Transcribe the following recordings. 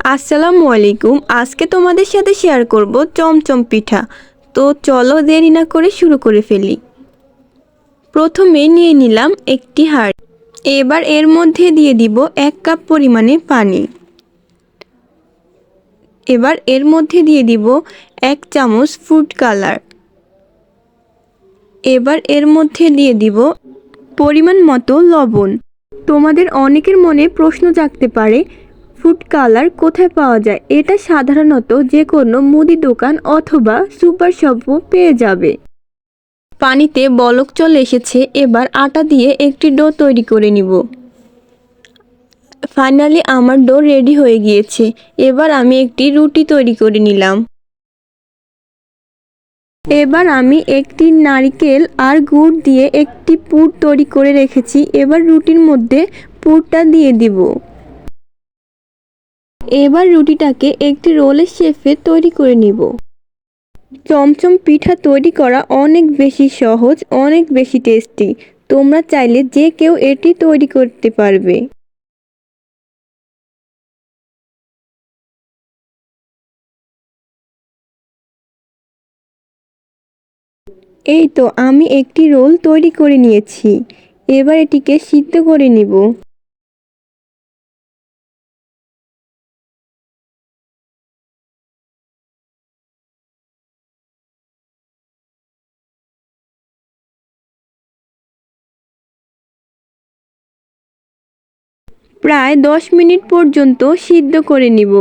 আসসালামু আলাইকুম। আজকে তোমাদের সাথে শেয়ার করব চমচম পিঠা। তো চলো দেরি না করে শুরু করে ফেলি। প্রথমে নিয়ে নিলাম একটি হাঁড়ি। এবার এর মধ্যে দিয়ে দিব 1 কাপ পরিমাণে পানি। এবার এর মধ্যে দিয়ে দিব 1 চামচ ফুড কালার। এবার এর মধ্যে দিয়ে দিব পরিমাণ মতো লবণ। তোমাদের অনেকের মনে প্রশ্ন জাগতে পারে, ফুড কালার কোথায় পাওয়া যায়? এটা সাধারণত যে কোনো মুদি দোকান অথবা সুপার শপও পেয়ে যাবে। পানিতে বলক চলে এসেছে, এবার আটা দিয়ে একটি ডো তৈরি করে নিব। ফাইনালি আমার ডো রেডি হয়ে গিয়েছে। এবার আমি একটি রুটি তৈরি করে নিলাম। এবার আমি একটি নারকেল আর গুড় দিয়ে একটি পুর তৈরি করে রেখেছি। এবার রুটির মধ্যে পুরটা দিয়ে দিব। এবার রুটিটাকে একটি রোলের শেপে তৈরি করে নিব। চমচম পিঠা তৈরি করা অনেক বেশি সহজ, অনেক বেশি টেস্টি। তোমরা চাইলে যে কেউ এটি তৈরি করতে পারবে। এই তো আমি একটি রোল তৈরি করে নিয়েছি। এবার এটিকে সিদ্ধ করে নিব। প্রায় 10 মিনিট পর্যন্ত সিদ্ধ করে নিব।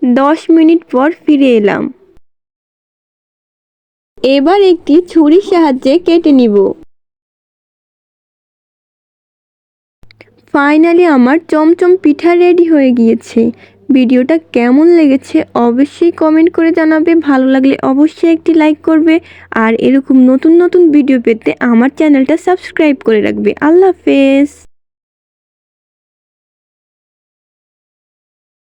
10 মিনিট পর ফিরে এলাম। এবার একটি ছুরির সাহায্যে কেটে নিব। ফাইনালি আমার চমচম পিঠা রেডি হয়ে গিয়েছে। ভিডিওটা কেমন লেগেছে অবশ্যই কমেন্ট করে জানাবে। ভালো লাগলে অবশ্যই একটি লাইক করবে। আর এরকম নতুন নতুন ভিডিও পেতে আমার চ্যানেলটা সাবস্ক্রাইব করে রাখবে। আল্লাহ হাফেজ।